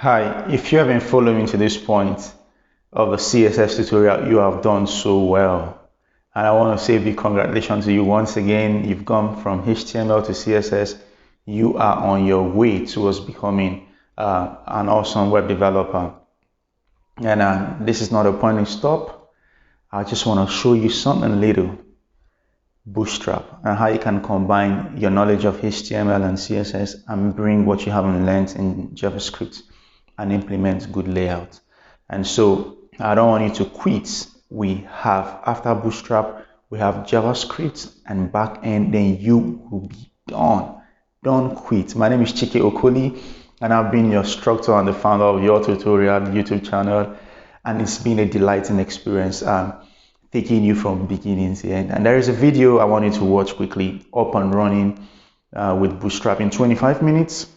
Hi, if you have been following to this point of the CSS tutorial, you have done so well. And I want to say big congratulations to you once again. You've gone from HTML to CSS. You are on your way towards becoming an awesome web developer. And this is not a point and stop. I just want to show you something little. Bootstrap and how you can combine your knowledge of HTML and CSS and bring what you haven't learned in JavaScript and implement good layout. And so I don't want you to quit. We have, after Bootstrap, we have JavaScript and backend, then you will be done. Don't quit. My name is Chike Okoli, and I've been your instructor and the founder of urtutorial YouTube channel, and it's been a delighting experience taking you from beginning to end. And there is a video I want you to watch quickly, up and running with Bootstrap in 25 minutes.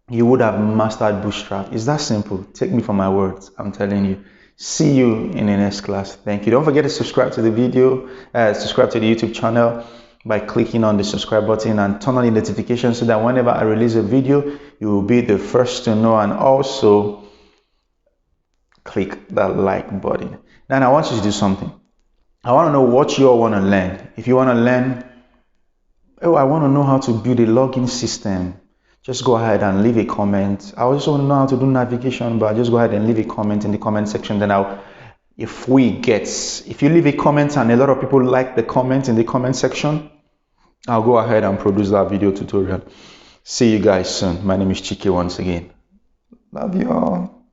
You would have mastered Bootstrap. It's that simple. Take me for my words. I'm telling you. See you in the next class. Thank you. Don't forget to subscribe to the video, subscribe to the YouTube channel by clicking on the subscribe button and turn on the notifications so that whenever I release a video, you will be the first to know. And also click that like button. Then I want you to do something. I want to know what you all want to learn. If you want to learn, I want to know how to build a login system. Just go ahead and leave a comment. I also want to know how to do navigation, but just go ahead and leave a comment in the comment section. Then if you leave a comment and a lot of people like the comment in the comment section, I'll go ahead and produce that video tutorial. See you guys soon. My name is Chike once again. Love you all.